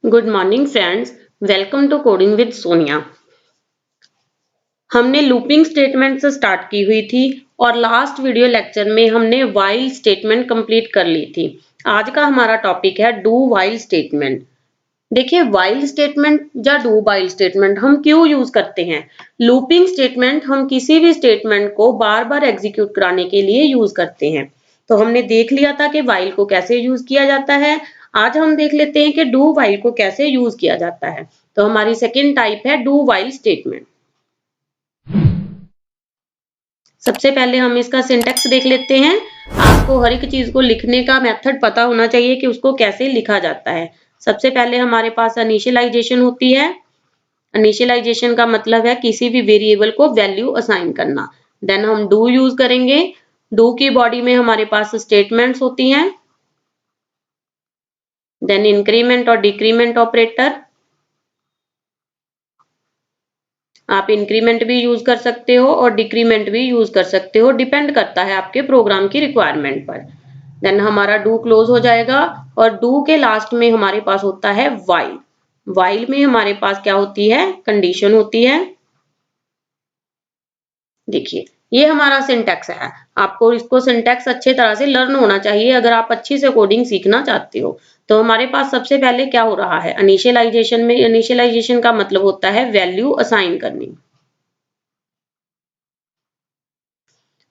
Good morning friends, welcome to coding with Sonia. हमने looping statement से start की हुई थी और लास्ट वीडियो लेक्चर में हमने व्हाइल स्टेटमेंट कंप्लीट कर ली थी। आज का हमारा टॉपिक है डू व्हाइल स्टेटमेंट। देखिए, व्हाइल स्टेटमेंट या डू व्हाइल स्टेटमेंट हम क्यों यूज करते हैं। लूपिंग स्टेटमेंट हम किसी भी स्टेटमेंट को बार बार एग्जीक्यूट कराने के लिए यूज करते हैं। तो हमने देख लिया था कि व्हाइल को कैसे यूज किया जाता है। आज हम देख लेते हैं कि डू व्हाइल को कैसे यूज किया जाता है। तो हमारी सेकेंड टाइप है डू व्हाइल स्टेटमेंट। सबसे पहले हम इसका सिंटैक्स देख लेते हैं। आपको हर एक चीज को लिखने का मेथड पता होना चाहिए कि उसको कैसे लिखा जाता है। सबसे पहले हमारे पास इनिशियलाइजेशन होती है। इनिशियलाइजेशन का मतलब है किसी भी वेरिएबल को वैल्यू असाइन करना। देन हम डू यूज करेंगे। डू की बॉडी में हमारे पास स्टेटमेंट्स होती हैं। देन इंक्रीमेंट और डिक्रीमेंट ऑपरेटर। आप इंक्रीमेंट भी यूज कर सकते हो और डिक्रीमेंट भी यूज कर सकते हो, डिपेंड करता है आपके प्रोग्राम की रिक्वायरमेंट पर। देन हमारा डू क्लोज हो जाएगा और डू के लास्ट में हमारे पास होता है व्हाइल। व्हाइल में हमारे पास क्या होती है, कंडीशन होती है। देखिए, ये हमारा सिंटैक्स है। आपको इसको सिंटैक्स अच्छे तरह से लर्न होना चाहिए अगर आप अच्छी से कोडिंग सीखना चाहते हो। तो हमारे पास सबसे पहले क्या हो रहा है, इनिशियलाइजेशन में इनिशियलाइजेशन का मतलब होता है वैल्यू असाइन करनी।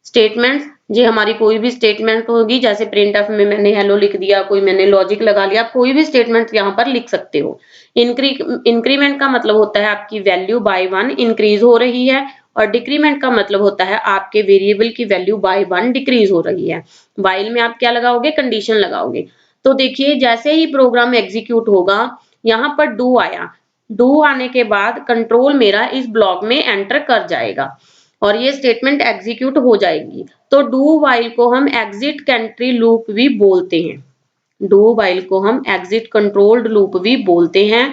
स्टेटमेंट्स, ये हमारी कोई भी स्टेटमेंट होगी, जैसे प्रिंटफ में मैंने हेलो लिख दिया, कोई मैंने लॉजिक लगा लिया, आप कोई भी स्टेटमेंट यहाँ पर लिख सकते हो। इंक्रीमेंट का मतलब होता है आपकी वैल्यू बाय 1 इंक्रीज हो रही है और डिक्रीमेंट का मतलब होता है आपके वेरिएबल की वैल्यू बाय 1 डिक्रीज हो रही है। व्हाइल में आप क्या लगाओगे, कंडीशन लगाओगे। तो देखिए, जैसे ही प्रोग्राम एग्जीक्यूट होगा, यहाँ पर डू आया। डू आने के बाद कंट्रोल मेरा इस ब्लॉक में एंटर कर जाएगा और ये स्टेटमेंट एग्जीक्यूट हो जाएगी। तो डू व्हाइल को हम एग्जिट कंट्री लूप भी बोलते हैं। डू व्हाइल को हम एग्जिट कंट्रोल्ड लूप भी बोलते हैं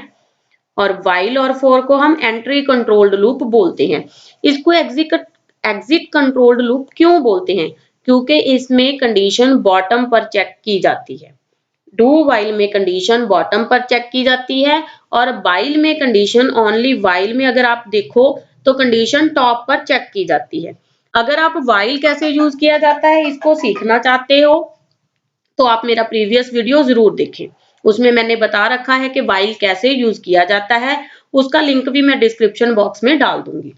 और व्हाइल और फॉर को हम एंट्री कंट्रोल्ड लूप बोलते हैं। इसको एग्जिट कंट्रोल्ड लूप क्यों बोलते हैं, क्योंकि इसमें कंडीशन बॉटम पर चेक की जाती है। डू व्हाइल में कंडीशन बॉटम पर चेक की जाती है और व्हाइल में कंडीशन ओनली व्हाइल में अगर आप देखो तो कंडीशन टॉप पर चेक की जाती है। अगर आप व्हाइल कैसे यूज किया जाता है इसको सीखना चाहते हो तो आप मेरा प्रीवियस वीडियो जरूर देखें। उसमें मैंने बता रखा है कि व्हाइल कैसे यूज किया जाता है। उसका लिंक भी मैं डिस्क्रिप्शन बॉक्स में डाल दूंगी।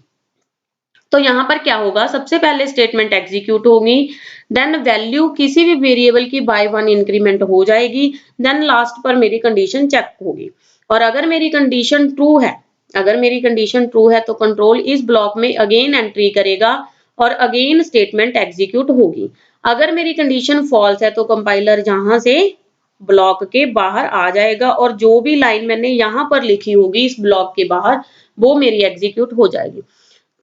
तो यहाँ पर क्या होगा, सबसे पहले स्टेटमेंट एग्जीक्यूट होगी, देन वैल्यू किसी भी वेरिएबल की बाय 1 इंक्रीमेंट हो जाएगी, देन लास्ट पर मेरी कंडीशन चेक होगी और अगर मेरी कंडीशन ट्रू है, अगर मेरी कंडीशन ट्रू है तो कंट्रोल इस ब्लॉक में अगेन एंट्री करेगा और अगेन स्टेटमेंट एग्जीक्यूट होगी। अगर मेरी कंडीशन फॉल्स है तो कंपाइलर जहां से ब्लॉक के बाहर आ जाएगा और जो भी लाइन मैंने यहाँ पर लिखी होगी इस ब्लॉक के बाहर वो मेरी एग्जीक्यूट हो जाएगी।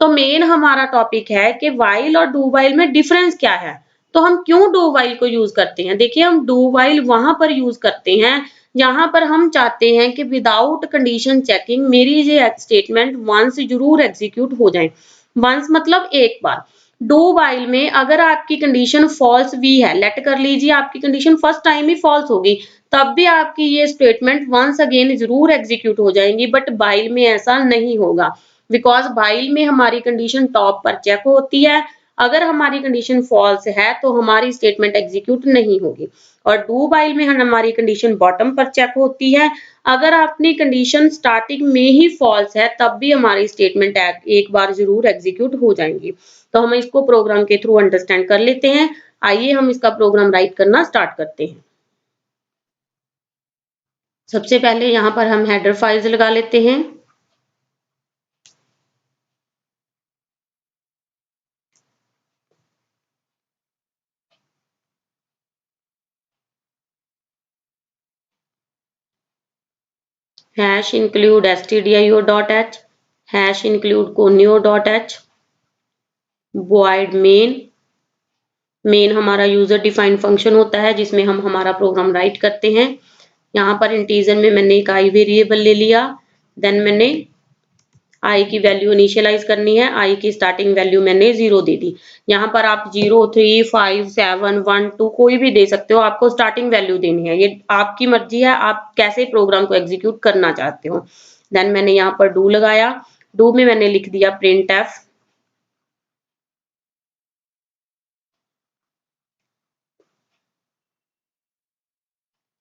तो मेन हमारा टॉपिक है कि व्हाइल और डू व्हाइल में डिफरेंस क्या है। तो हम क्यों डू व्हाइल को यूज करते हैं। देखिए, हम डू व्हाइल वहां पर यूज करते हैं जहां पर हम चाहते हैं कि विदाउट कंडीशन चेकिंग मेरी ये स्टेटमेंट वंस जरूर एग्जीक्यूट हो जाए। वंस मतलब एक बार। डू व्हाइल में अगर आपकी कंडीशन फॉल्स भी है, लेट कर लीजिए आपकी कंडीशन फर्स्ट टाइम ही फॉल्स होगी, तब भी आपकी ये स्टेटमेंट वंस अगेन जरूर एग्जीक्यूट हो जाएंगी, बट व्हाइल में ऐसा नहीं होगा। बिकॉज व्हाइल में हमारी कंडीशन टॉप पर चेक होती है। अगर हमारी कंडीशन फॉल्स है तो हमारी स्टेटमेंट एग्जीक्यूट नहीं होगी और डू व्हाइल में हमारी कंडीशन बॉटम पर चेक होती है। अगर अपनी कंडीशन स्टार्टिंग में ही फॉल्स है तब भी हमारी स्टेटमेंट एक बार जरूर एग्जीक्यूट हो जाएंगी। तो हम इसको प्रोग्राम के थ्रू अंडरस्टैंड कर लेते हैं। आइए हम इसका प्रोग्राम राइट करना स्टार्ट करते हैं। सबसे पहले यहाँ पर हम हेडर फाइल्स लगा लेते हैं। hash include stdio.h, hash include conio.h, void main हमारा यूजर डिफाइंड फंक्शन होता है जिसमें हम हमारा प्रोग्राम राइट करते हैं। यहाँ पर इंटीजर में मैंने एक आई वेरिएबल ले लिया, देन मैंने आई की वैल्यू इनिशियलाइज करनी है, आई की स्टार्टिंग वैल्यू मैंने 0 दे दी। यहाँ पर आप 0, 3, 5, 7, 1, 2 कोई भी दे सकते हो, आपको स्टार्टिंग वैल्यू देनी है, ये आपकी मर्जी है, आप कैसे प्रोग्राम को एग्जीक्यूट करना चाहते हो। देन मैंने यहाँ पर डू लगाया, डू में मैंने लिख दिया प्रिंट एफ,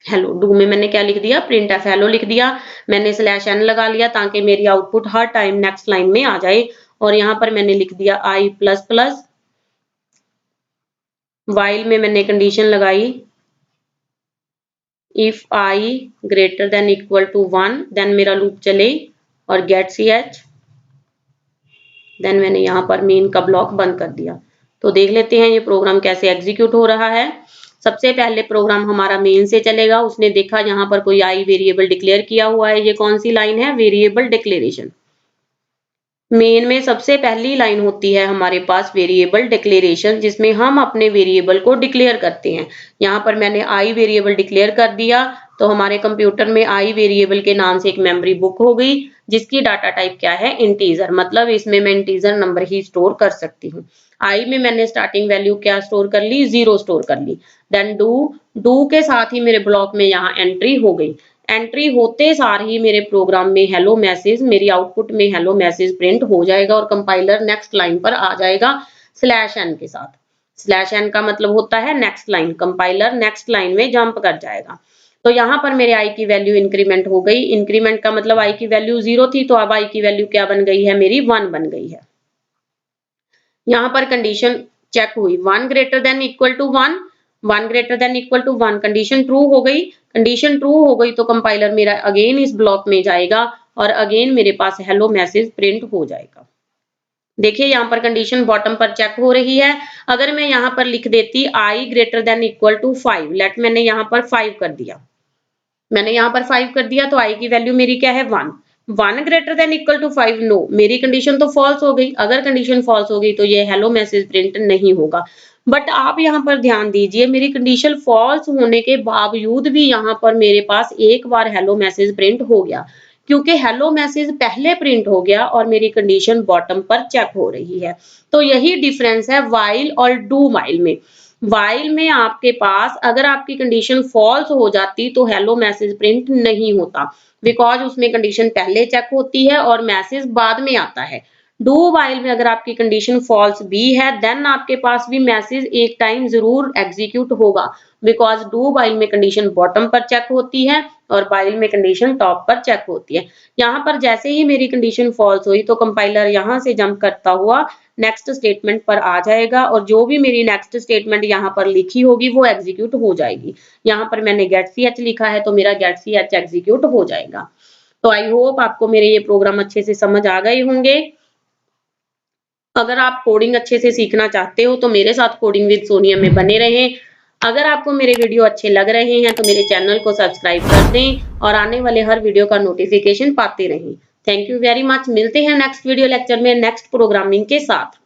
हेलो। डू में मैंने क्या लिख दिया, प्रिंट एफ हेलो लिख दिया। मैंने स्लैश एन लगा लिया ताकि मेरी आउटपुट हर टाइम नेक्स्ट लाइन में आ जाए। और यहाँ पर मैंने लिख दिया आई प्लस प्लस, वाइल में मैंने कंडीशन लगाई if i greater than equal to 1, then मेरा लूप चले और गेट सी एच, देन मैंने यहाँ पर मेन का ब्लॉक बंद कर दिया। तो देख लेते हैं ये प्रोग्राम कैसे एग्जीक्यूट हो रहा है। सबसे पहले प्रोग्राम हमारा मेन से चलेगा, उसने देखा यहाँ पर कोई आई वेरिएबल डिक्लेयर किया हुआ है, ये कौन सी लाइन है, वेरिएबल डिक्लेरेशन। मेन में सबसे पहली लाइन होती है हमारे पास वेरिएबल डिक्लेरेशन, जिसमें हम अपने वेरिएबल को डिक्लेयर करते हैं। यहाँ पर मैंने आई वेरिएबल डिक्लेयर कर दिया, तो हमारे कंप्यूटर में आई वेरिएबल के नाम से एक मेमोरी बुक हो गई, जिसकी डाटा टाइप क्या है, इंटीजर, मतलब इसमें मैं इंटीजर नंबर ही स्टोर कर सकती हूँ। आई में मैंने स्टार्टिंग वैल्यू क्या स्टोर कर ली, 0 स्टोर कर ली। देन डू के साथ ही मेरे ब्लॉक में यहाँ एंट्री हो गई। एंट्री होते सार ही मेरे प्रोग्राम में हेलो मैसेज, मेरी आउटपुट में हेलो मैसेज प्रिंट हो जाएगा और कंपाइलर नेक्स्ट लाइन पर आ जाएगा स्लैश एन के साथ। स्लैश एन का मतलब होता है next line, compiler next line में जंप कर जाएगा। तो यहाँ पर मेरे आई की वैल्यू इंक्रीमेंट हो गई। इंक्रीमेंट का मतलब आई की वैल्यू 0 थी, तो अब आई की वैल्यू क्या बन गई है, मेरी 1 बन गई है। यहाँ पर कंडीशन चेक हुई, 1 greater than equal to 1, 1 greater than equal to 1, condition true हो गई। कंडीशन ट्रू हो गई तो कंपाइलर मेरा अगेन इस ब्लॉक में जाएगा और अगेन मेरे पास हेलो मैसेज प्रिंट हो जाएगा। देखिए यहाँ पर कंडीशन बॉटम पर चेक हो रही है। अगर मैं यहाँ पर लिख देती I greater than equal to 5, let मैंने यहाँ पर 5 कर दिया, मैंने यहाँ पर 5 कर दिया, तो आई की वैल्यू मेरी क्या है, 1। 1 greater than equal to 5, no, मेरी कंडीशन तो फॉल्स हो गई। अगर कंडीशन फॉल्स हो गई तो ये हेलो मैसेज प्रिंट नहीं होगा। बट आप यहाँ पर ध्यान दीजिए, मेरी कंडीशन फॉल्स होने के बावजूद भी यहाँ पर मेरे पास एक बार हेलो मैसेज प्रिंट हो गया, क्योंकि हेलो मैसेज पहले प्रिंट हो गया और मेरी कंडीशन बॉटम पर चेक हो रही है। तो यही डिफरेंस है वाइल और डू वाइल में। वाइल में आपके पास अगर आपकी कंडीशन फॉल्स हो जाती तो हेलो मैसेज प्रिंट नहीं होता, बिकॉज उसमें कंडीशन पहले चेक होती है और मैसेज बाद में आता है। डू वाइल में अगर आपकी कंडीशन फॉल्स भी है, देन आपके पास भी मैसेज एक टाइम जरूर एग्जीक्यूट होगा, बिकॉज डू वाइल में कंडीशन बॉटम पर चेक होती है और वाइल में कंडीशन टॉप पर चेक होती है। यहाँ पर जैसे ही मेरी कंडीशन फॉल्स हुई तो कंपाइलर यहाँ से जंप करता हुआ नेक्स्ट स्टेटमेंट पर आ जाएगा और जो भी मेरी नेक्स्ट स्टेटमेंट यहाँ पर लिखी होगी वो एग्जीक्यूट हो जाएगी। यहाँ पर मैंने गेट सी एच लिखा है तो मेरा गेट सी एच एग्जीक्यूट हो जाएगा। तो आई होप आपको मेरे ये प्रोग्राम अच्छे से समझ आ गए होंगे। अगर आप कोडिंग अच्छे से सीखना चाहते हो तो मेरे साथ कोडिंग विद सोनिया में बने रहें। अगर आपको मेरे वीडियो अच्छे लग रहे हैं तो मेरे चैनल को सब्सक्राइब कर दें और आने वाले हर वीडियो का नोटिफिकेशन पाते रहें। Thank you very much. मिलते हैं नेक्स्ट वीडियो लेक्चर में नेक्स्ट प्रोग्रामिंग के साथ।